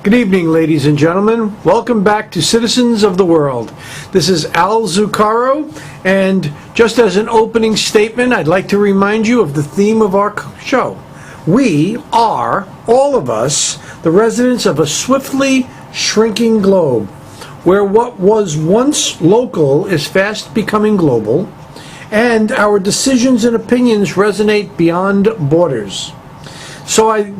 Good evening, ladies and gentlemen. Welcome back to Citizens of the World. This is Al Zucaro, and just as an opening statement, I'd like to remind you of the theme of our show. We are, all of us, the residents of a swiftly shrinking globe, where what was once local is fast becoming global, and our decisions and opinions resonate beyond borders. So I'd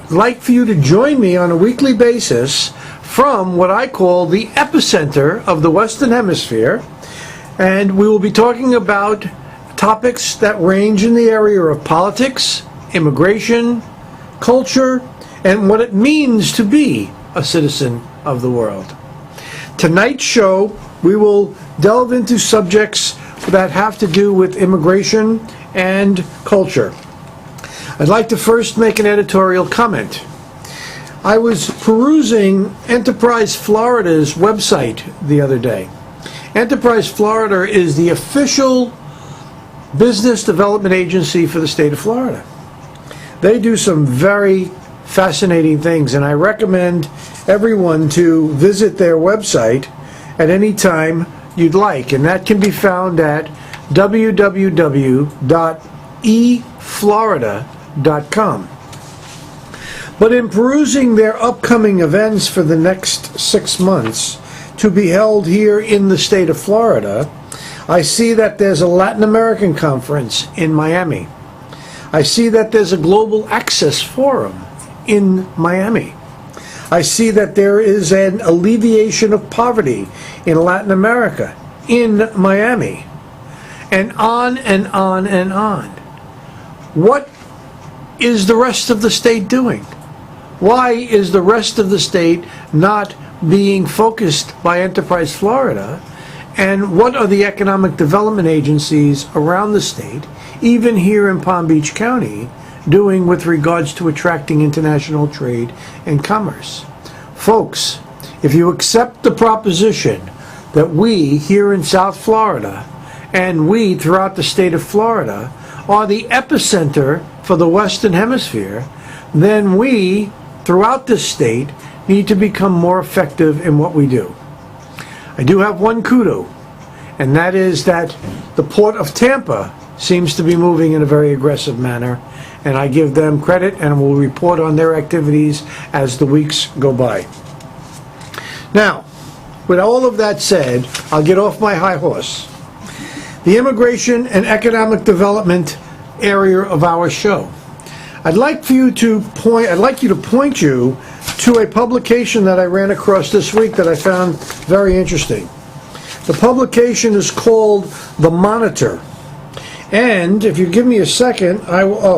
like for you to join me on a weekly basis from what I call the epicenter of the Western Hemisphere, and we will be talking about topics that range in the area of politics, immigration, culture, and what it means to be a citizen of the world. Tonight's show, we will delve into subjects that have to do with immigration and culture. I'd like to first make an editorial comment. I was perusing Enterprise Florida's website the other day. Enterprise Florida is the official business development agency for the state of Florida. They do some very fascinating things, and I recommend everyone to visit their website at any time you'd like, and that can be found at www.eflorida.com. But in perusing their upcoming events for the next 6 months to be held here in the state of Florida, I see that there's a Latin American conference in Miami. I see that there's a Global Access Forum in Miami. I see that there is an alleviation of poverty in Latin America in Miami. And on and on and on. What is the rest of the state doing? Why is the rest of the state not being focused by Enterprise Florida? And what are the economic development agencies around the state, even here in Palm Beach County, doing with regards to attracting international trade and commerce? Folks, if you accept the proposition that we here in South Florida and we throughout the state of Florida are the epicenter for the Western Hemisphere, then we, throughout this state, need to become more effective in what we do. I do have one kudo, and that is that the Port of Tampa seems to be moving in a very aggressive manner, and I give them credit and will report on their activities as the weeks go by. Now, with all of that said, I'll get off my high horse. The immigration and economic development area of our show. I'd like you to point you to a publication that I ran across this week that I found very interesting. The publication is called The Monitor. And if you give me a second,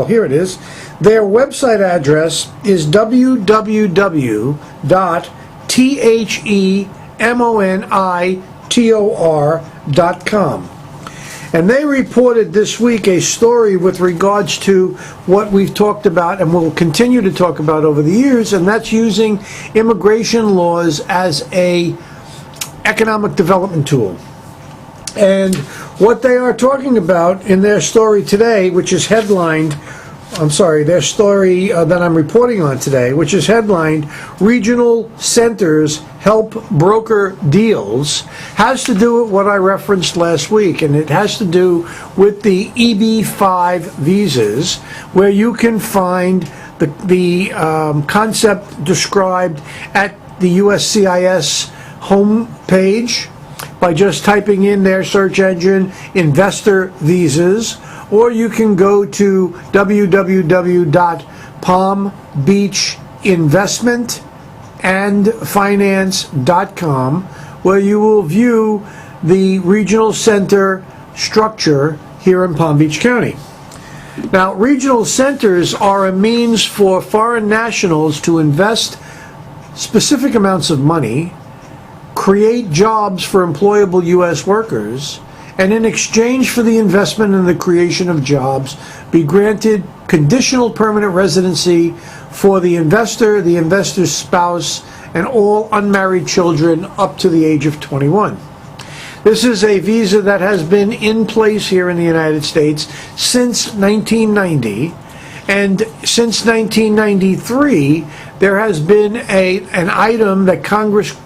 here it is. Their website address is www.themonitor.com. And they reported this week a story with regards to what we've talked about and will continue to talk about over the years, and that's using immigration laws as a economic development tool. And what they are talking about in their story today, which is headlined, their story that I'm reporting on today, which is headlined, Regional Centers Help Broker Deals, has to do with what I referenced last week, and it has to do with the EB-5 visas, where you can find the concept described at the USCIS homepage by just typing in their search engine, investor visas, or you can go to www.palmbeachinvestmentandfinance.com, where you will view the regional center structure here in Palm Beach County. Now, regional centers are a means for foreign nationals to invest specific amounts of money, create jobs for employable U.S. workers, and in exchange for the investment and the creation of jobs, be granted conditional permanent residency for the investor, the investor's spouse, and all unmarried children up to the age of 21. This is a visa that has been in place here in the United States since 1990, And since 1993, there has been an item that Congress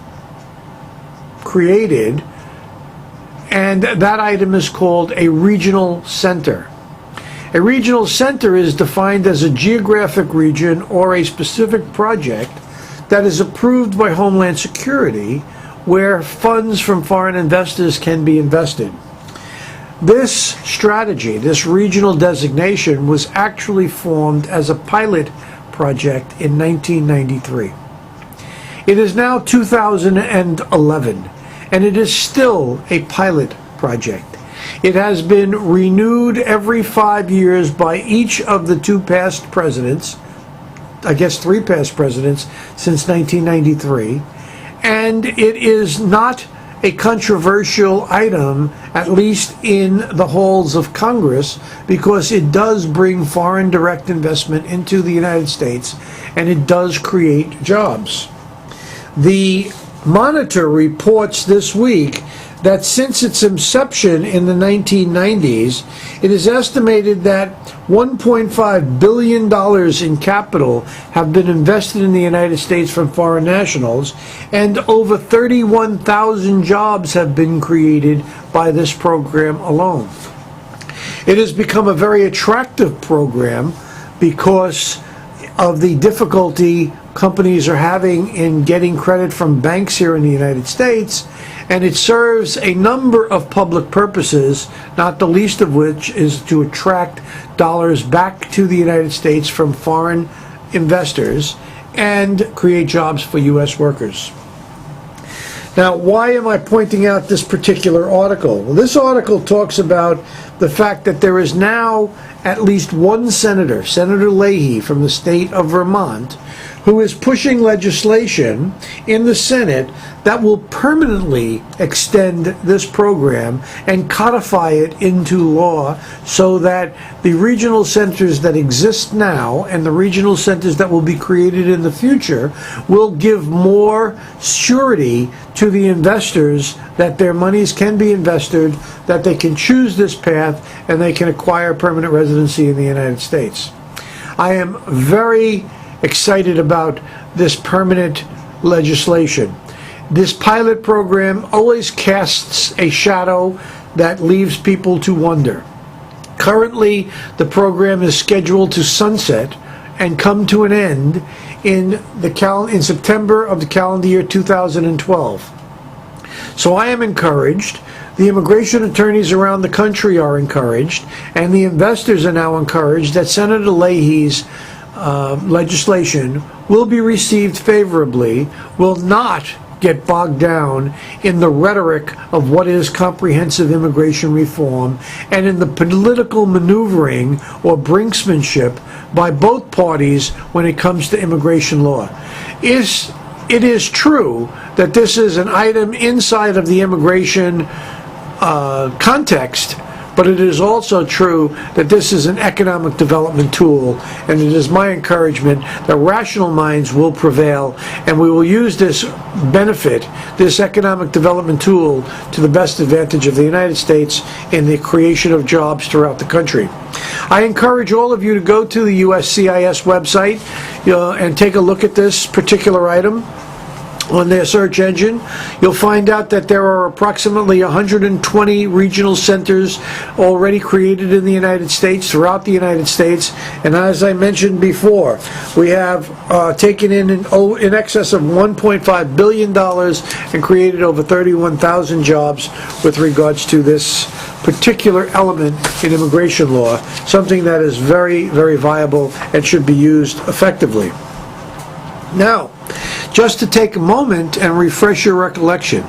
created, and that item is called a regional center. A regional center is defined as a geographic region or a specific project that is approved by Homeland Security where funds from foreign investors can be invested. This strategy, this regional designation, was actually formed as a pilot project in 1993. It is now 2011, and it is still a pilot project. It has been renewed every 5 years by each of the two past presidents, I guess 3 past presidents since 1993, and it is not a controversial item, at least in the halls of Congress, because it does bring foreign direct investment into the United States, and it does create jobs. The Monitor reports this week that since its inception in the 1990s, it is estimated that $1.5 billion in capital have been invested in the United States from foreign nationals, and over 31,000 jobs have been created by this program alone. It has become a very attractive program because of the difficulty companies are having in getting credit from banks here in the United States, and it serves a number of public purposes, not the least of which is to attract dollars back to the United States from foreign investors and create jobs for U.S. workers. Now, why am I pointing out this particular article? Well, this article talks about the fact that there is now at least one senator, Senator Leahy from the state of Vermont, who is pushing legislation in the Senate that will permanently extend this program and codify it into law so that the regional centers that exist now and the regional centers that will be created in the future will give more surety to the investors that their monies can be invested, that they can choose this path, and they can acquire permanent residency in the United States. I am very excited about this permanent legislation. This pilot program always casts a shadow that leaves people to wonder. Currently, the program is scheduled to sunset and come to an end in September of the calendar year 2012. So I am encouraged. The immigration attorneys around the country are encouraged, and the investors are now encouraged that Senator Leahy's legislation will be received favorably, will not get bogged down in the rhetoric of what is comprehensive immigration reform and in the political maneuvering or brinksmanship by both parties when it comes to immigration law. It is true that this is an item inside of the immigration context, but it is also true that this is an economic development tool, and it is my encouragement that rational minds will prevail, and we will use this benefit, this economic development tool, to the best advantage of the United States in the creation of jobs throughout the country. I encourage all of you to go to the USCIS website and take a look at this particular item. On their search engine, you'll find out that there are approximately 120 regional centers already created in the United States, throughout the United States, and as I mentioned before, we have taken in excess of $1.5 billion and created over 31,000 jobs with regards to this particular element in immigration law, something that is very, very viable and should be used effectively. Now, just to take a moment and refresh your recollection,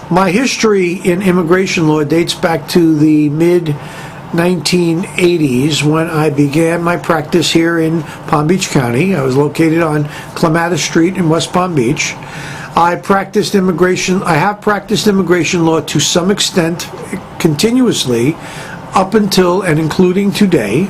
my history in immigration law dates back to the mid-1980s when I began my practice here in Palm Beach County. I was located on Clematis Street in West Palm Beach. I have practiced immigration law to some extent continuously up until and including today.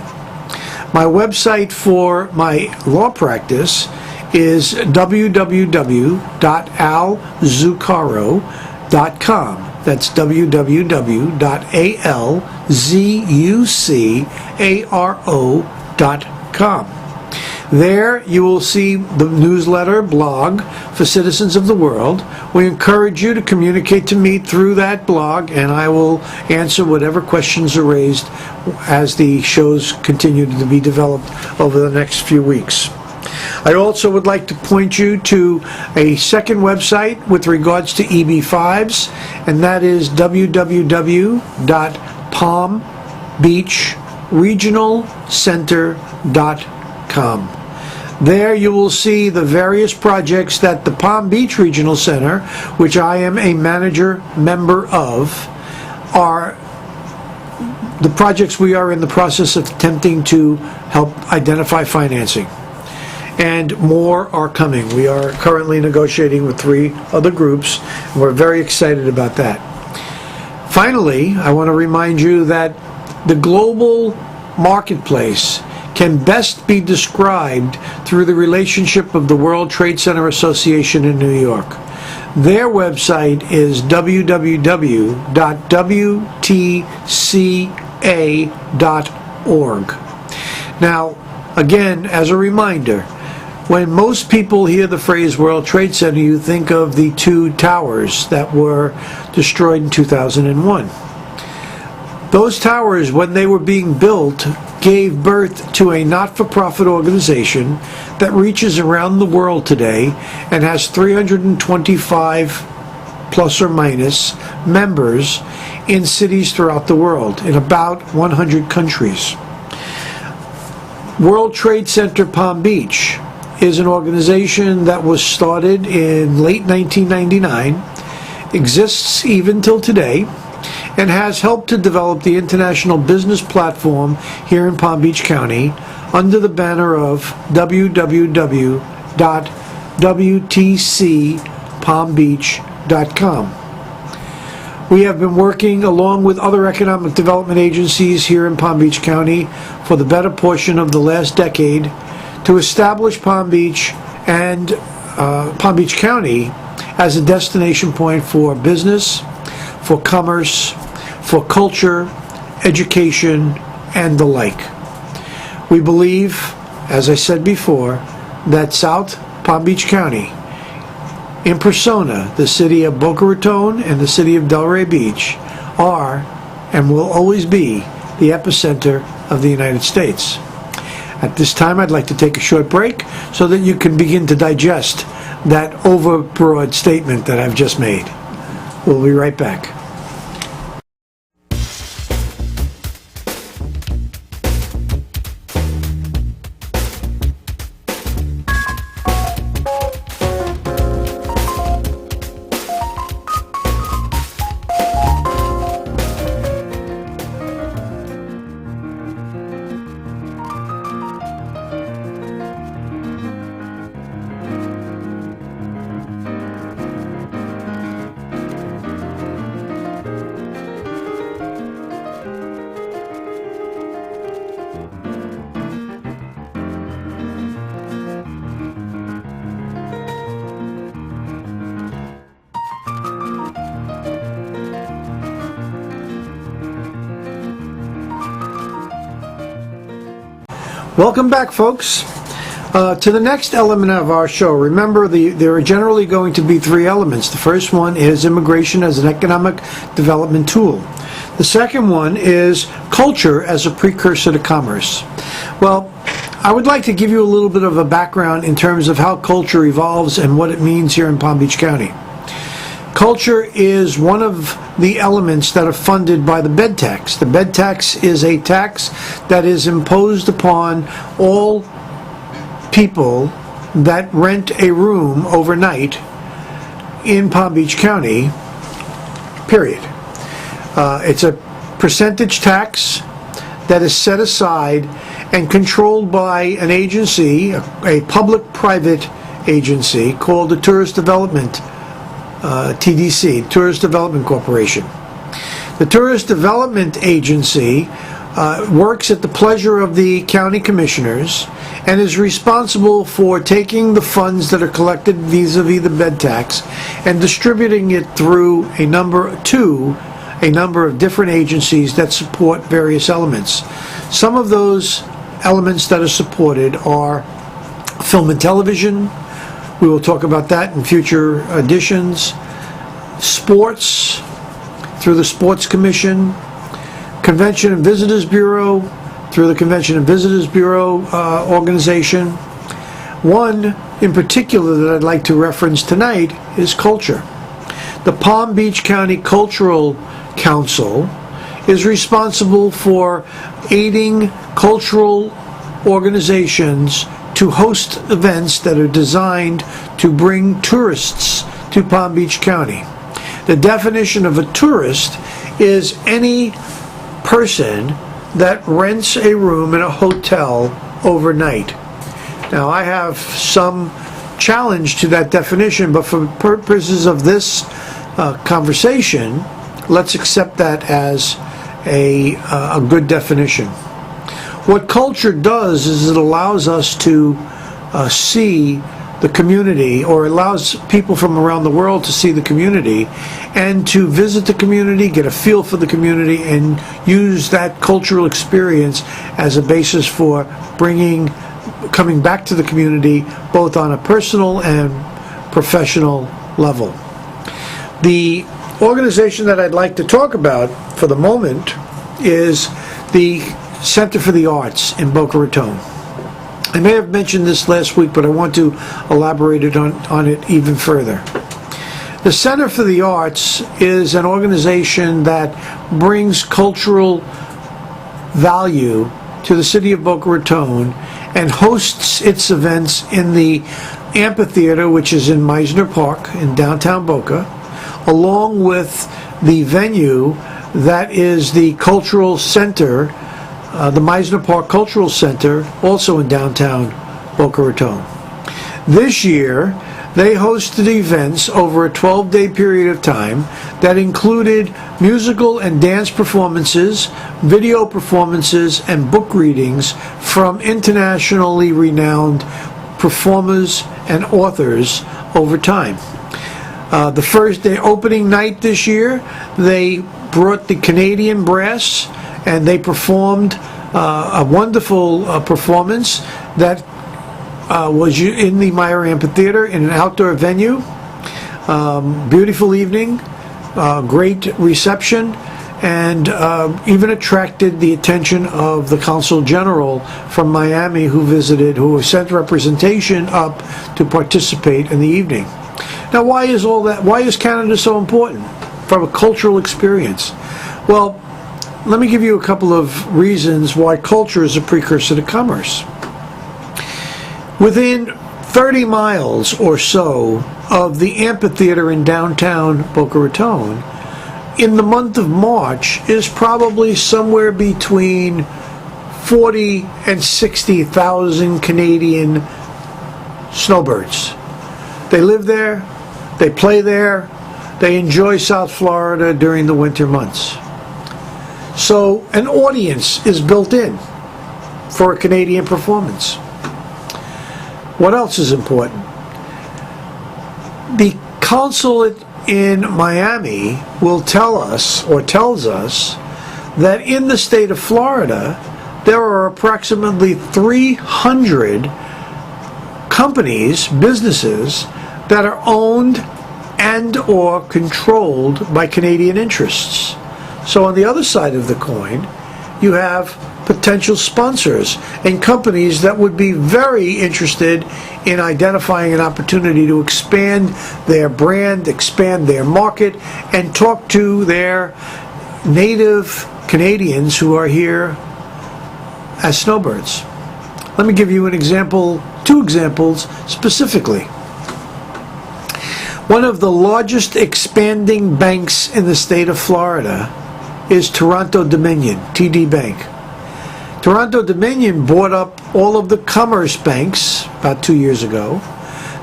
My website for my law practice is www.alzucaro.com. That's www.alzucaro.com. www.palmbeachcounty.com. There you will see the newsletter blog for citizens of the world. We encourage you to communicate to me through that blog, and I will answer whatever questions are raised as the shows continue to be developed over the next few weeks. I also would like to point you to a second website with regards to EB5s, and that is www.palmbeachregionalcenter.com. There you will see the various projects that the Palm Beach Regional Center, which I am a manager member of, are the projects we are in the process of attempting to help identify financing. And more are coming. We are currently negotiating with 3 other groups, and we're very excited about that. Finally, I want to remind you that the global marketplace can best be described through the relationship of the World Trade Center Association in New York. Their website is www.wtca.org. Now, again, as a reminder, when most people hear the phrase World Trade Center, you think of the 2 towers that were destroyed in 2001. Those towers, when they were being built, gave birth to a not-for-profit organization that reaches around the world today and has 325 plus or minus members in cities throughout the world, in about 100 countries. World Trade Center Palm Beach is an organization that was started in late 1999, exists even till today, and has helped to develop the international business platform here in Palm Beach County under the banner of www.wtcpalmbeach.com. We have been working along with other economic development agencies here in Palm Beach County for the better portion of the last decade to establish Palm Beach and Palm Beach County as a destination point for business, for commerce, for culture, education, and the like. We believe, as I said before, that South Palm Beach County, in persona, the city of Boca Raton and the city of Delray Beach, are and will always be the epicenter of the United States. At this time, I'd like to take a short break so that you can begin to digest that overbroad statement that I've just made. We'll be right back. Welcome back, folks, to the next element of our show. Remember, there are generally going to be 3 elements. The first one is immigration as an economic development tool. The second one is culture as a precursor to commerce. Well, I would like to give you a little bit of a background in terms of how culture evolves and what it means here in Palm Beach County. Culture is one of the elements that are funded by the bed tax. The bed tax is a tax that is imposed upon all people that rent a room overnight in Palm Beach County, period. It's a percentage tax that is set aside and controlled by an agency, a public-private agency called the Tourist Development TDC, Tourist Development Corporation. The Tourist Development Agency works at the pleasure of the county commissioners and is responsible for taking the funds that are collected vis-a-vis the bed tax and distributing it through a number of different agencies that support various elements. Some of those elements that are supported are film and television. We will talk about that in future editions. Sports, through the Sports Commission. Convention and Visitors Bureau, through the Convention and Visitors Bureau organization. One in particular that I'd like to reference tonight is culture. The Palm Beach County Cultural Council is responsible for aiding cultural organizations to host events that are designed to bring tourists to Palm Beach County. The definition of a tourist is any person that rents a room in a hotel overnight. Now, I have some challenge to that definition, but for purposes of this conversation, let's accept that as a good definition. What culture does is it allows us to see the community, or allows people from around the world to see the community and to visit the community, get a feel for the community, and use that cultural experience as a basis for coming back to the community, both on a personal and professional level. The organization that I'd like to talk about for the moment is the Center for the Arts in Boca Raton. I may have mentioned this last week, but I want to elaborate on it even further. The Center for the Arts is an organization that brings cultural value to the city of Boca Raton and hosts its events in the amphitheater, which is in Meisner Park in downtown Boca, along with the venue that is the cultural center, the Meisner Park Cultural Center, also in downtown Boca Raton. This year, they hosted events over a 12-day period of time that included musical and dance performances, video performances, and book readings from internationally renowned performers and authors over time. The opening night this year, they brought the Canadian Brass, and they performed a wonderful performance that was in the Meyer Amphitheater in an outdoor venue. Beautiful evening, great reception, and even attracted the attention of the Consul General from Miami who sent representation up to participate in the evening. Now, why is all that? Why is Canada so important from a cultural experience? Well, let me give you a couple of reasons why culture is a precursor to commerce. Within 30 miles or so of the amphitheater in downtown Boca Raton, in the month of March, is probably somewhere between 40 and 60,000 Canadian snowbirds. They live there, they play there, they enjoy South Florida during the winter months. So an audience is built in for a Canadian performance. What else is important? The consulate in Miami will tell us, or tells us, that in the state of Florida, there are approximately 300 companies, businesses, that are owned and or controlled by Canadian interests. So on the other side of the coin, you have potential sponsors and companies that would be very interested in identifying an opportunity to expand their brand, expand their market, and talk to their native Canadians who are here as snowbirds. Let me give you an example, two examples specifically. One of the largest expanding banks in the state of Florida is Toronto Dominion, TD Bank. Toronto Dominion bought up all of the Commerce banks about 2 years ago.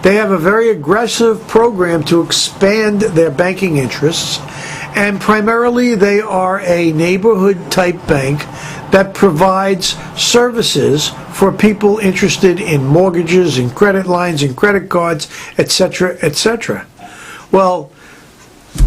They have a very aggressive program to expand their banking interests, and primarily they are a neighborhood type bank that provides services for people interested in mortgages and credit lines and credit cards, etc., etc. Well,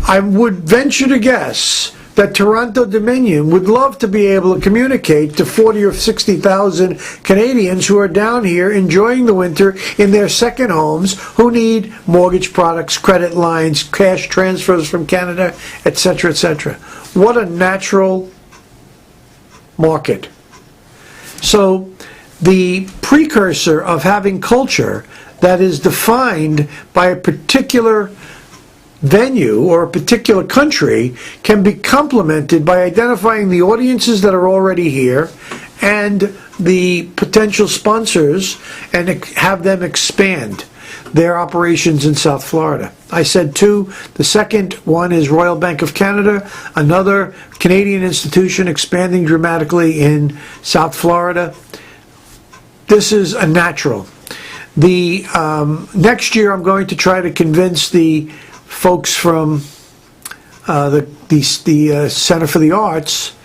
I would venture to guess that Toronto Dominion would love to be able to communicate to 40 or 60,000 Canadians who are down here enjoying the winter in their second homes, who need mortgage products, credit lines, cash transfers from Canada, etc., etc. What a natural market. So the precursor of having culture that is defined by a particular venue or a particular country can be complemented by identifying the audiences that are already here and the potential sponsors, and have them expand their operations in South Florida. I said two. The second one is Royal Bank of Canada, another Canadian institution expanding dramatically in South Florida. This is a natural. The next year I'm going to try to convince the folks from the Center for the Arts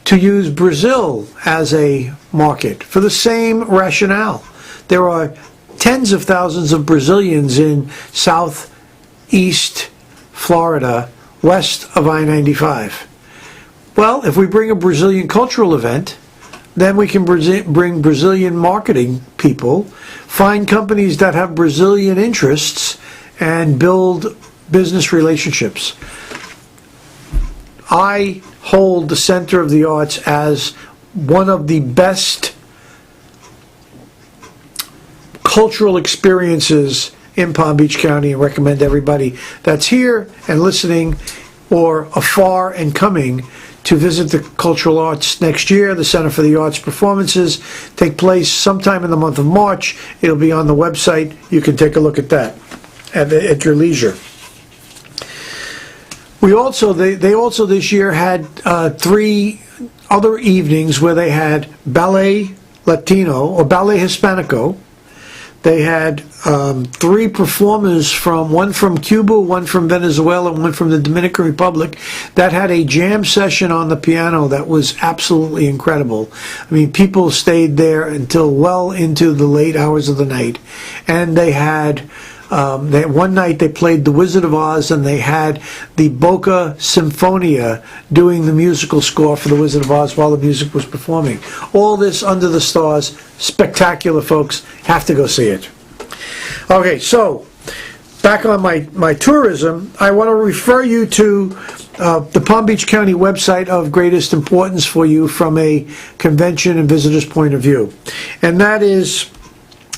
to use Brazil as a market for the same rationale. There are tens of thousands of Brazilians in southeast Florida, west of I-95. Well, if we bring a Brazilian cultural event, then we can bring Brazilian marketing people, find companies that have Brazilian interests, and build business relationships. I hold the Center of the Arts as one of the best cultural experiences in Palm Beach County, and recommend everybody that's here and listening or afar and coming to visit the Cultural Arts next year. The Center for the Arts performances take place sometime in the month of March. It'll be on the website. You can take a look at that at your leisure. They also this year had 3 other evenings where they had Ballet Latino or Ballet Hispanico. They had 3 performers, one from Cuba, one from Venezuela, and one from the Dominican Republic, that had a jam session on the piano that was absolutely incredible. I mean, people stayed there until well into the late hours of the night. And they had, one night they played The Wizard of Oz, and they had the Boca Sinfonia doing the musical score for The Wizard of Oz while the music was performing. All this under the stars. Spectacular, folks. Have to go see it. Okay, so back on my tourism, I want to refer you to the Palm Beach County website of greatest importance for you from a convention and visitors point of view. And that is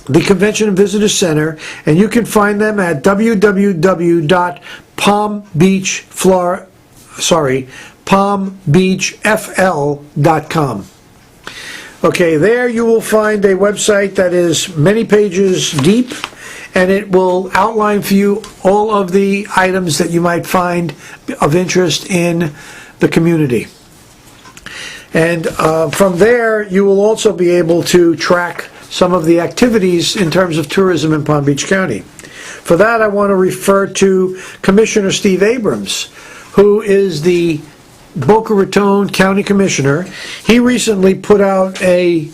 the Convention and Visitors Center, and you can find them at palmbeachfl.com. Okay, there you will find a website that is many pages deep, and it will outline for you all of the items that you might find of interest in the community. And from there, you will also be able to track some of the activities in terms of tourism in Palm Beach County. For that, I want to refer to Commissioner Steve Abrams, who is the Boca Raton County Commissioner. He recently put out a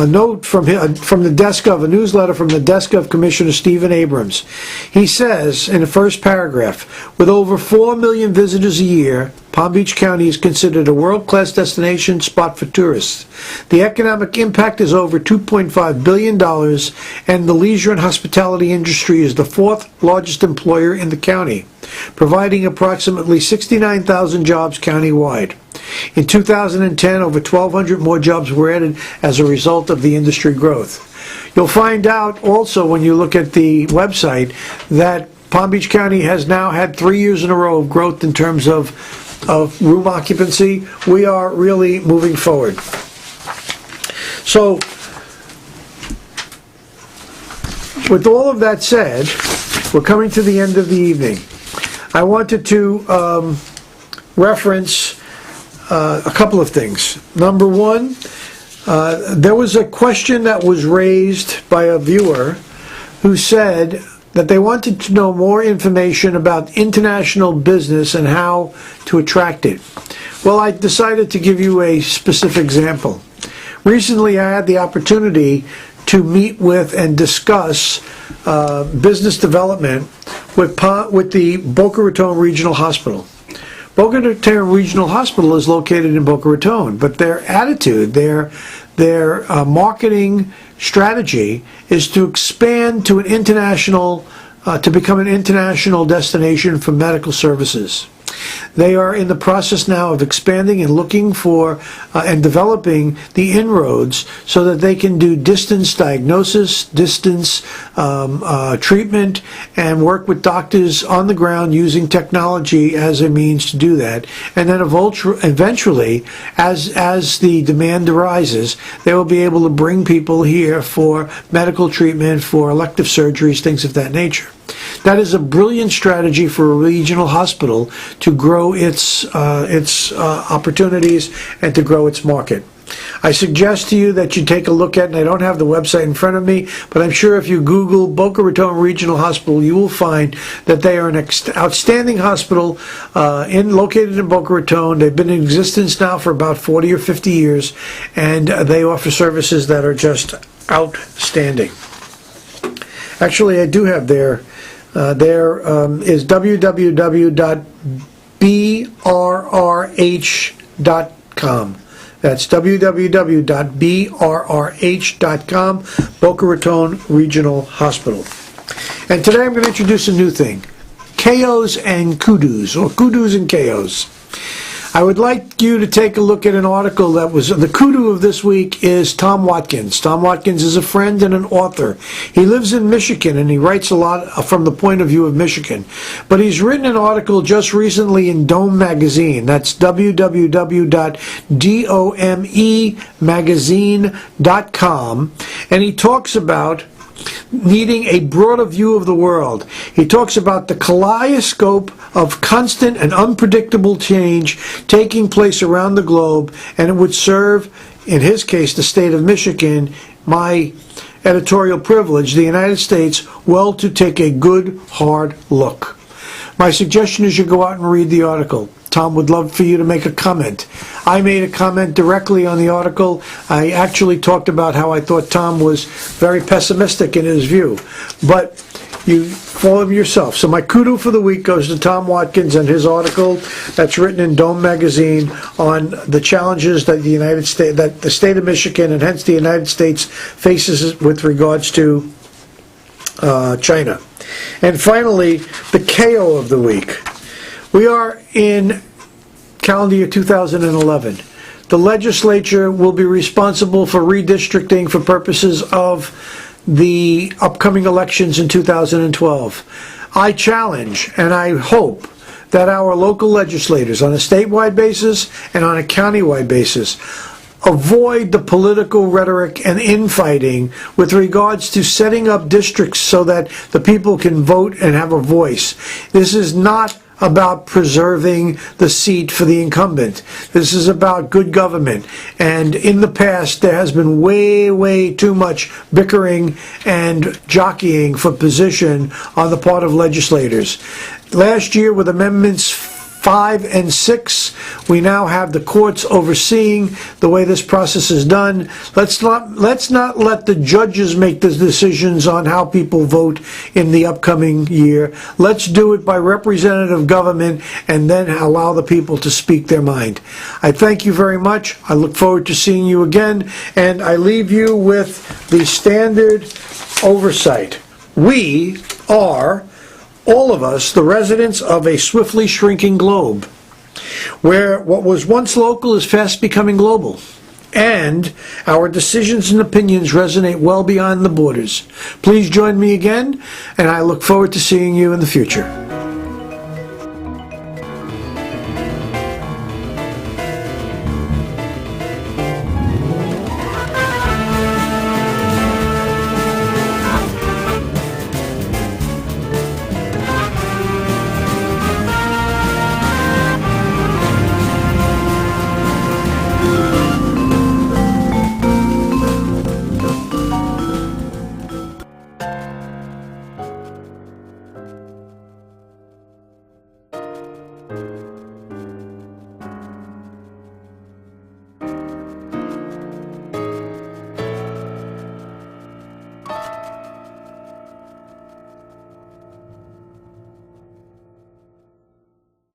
note from the desk of a newsletter from the desk of Commissioner Stephen Abrams. He says in the first paragraph, with over 4 million visitors a year, Palm Beach County is considered a world-class destination spot for tourists. The economic impact is over $2.5 billion, and the leisure and hospitality industry is the 4th largest employer in the county, providing approximately 69,000 jobs countywide. In 2010, over 1,200 more jobs were added as a result of the industry growth. You'll find out also when you look at the website that Palm Beach County has now had 3 years in a row of growth in terms of room occupancy. We are really moving forward. So, with all of that said, we're coming to the end of the evening. I wanted to reference a couple of things. Number one, there was a question that was raised by a viewer who said that they wanted to know more information about international business and how to attract it. Well, I decided to give you a specific example. Recently, I had the opportunity to meet with and discuss business development with the Boca Raton Regional Hospital. Boca Raton Regional Hospital is located in Boca Raton, but their attitude, their marketing strategy is to expand to an international, to become an international destination for medical services. They are in the process now of expanding and looking for and developing the inroads so that they can do distance diagnosis, distance treatment, and work with doctors on the ground using technology as a means to do that. And then eventually, as the demand arises, they will be able to bring people here for medical treatment, for elective surgeries, things of that nature. That is a brilliant strategy for a regional hospital to grow its opportunities and to grow its market. I suggest to you that you take a look at, and I don't have the website in front of me, but I'm sure if you Google Boca Raton Regional Hospital, you will find that they are an outstanding hospital located in Boca Raton. They've been in existence now for about 40 or 50 years, and they offer services that are just outstanding. Actually, I do have there is www.brrh.com. That's www.brrh.com, Boca Raton Regional Hospital. And today I'm going to introduce a new thing, KOs and kudos, or kudos and KOs. I would like you to take a look at an article that was, the kudu of this week is Tom Watkins. Tom Watkins is a friend and an author. He lives in Michigan and he writes a lot from the point of view of Michigan. But he's written an article just recently in Dome Magazine. That's www.domemagazine.com. And he talks about needing a broader view of the world. He talks about the kaleidoscope of constant and unpredictable change taking place around the globe, and it would serve, in his case, the state of Michigan, my editorial privilege, the United States, well, to take a good, hard look. My suggestion is you go out and read the article. Tom would love for you to make a comment. I made a comment directly on the article. I actually talked about how I thought Tom was very pessimistic in his view. But you follow him yourself. So my kudo for the week goes to Tom Watkins and his article that's written in Dome Magazine on the challenges that that the state of Michigan and hence the United States faces with regards to China. And finally, the KO of the week. We are in calendar year 2011. The legislature will be responsible for redistricting for purposes of the upcoming elections in 2012. I challenge and I hope that our local legislators on a statewide basis and on a countywide basis avoid the political rhetoric and infighting with regards to setting up districts so that the people can vote and have a voice. This is not about preserving the seat for the incumbent. This is about good government. And in the past, there has been way, way too much bickering and jockeying for position on the part of legislators. Last year, with Amendments 5 and 6, we now have the courts overseeing the way this process is done. Let's not let the judges make the decisions on how people vote in the upcoming year. Let's do it by representative government and then allow the people to speak their mind. I thank you very much. I look forward to seeing you again, and I leave you with the standard oversight. We are, all of us, the residents of a swiftly shrinking globe, where what was once local is fast becoming global, and our decisions and opinions resonate well beyond the borders. Please join me again, and I look forward to seeing you in the future.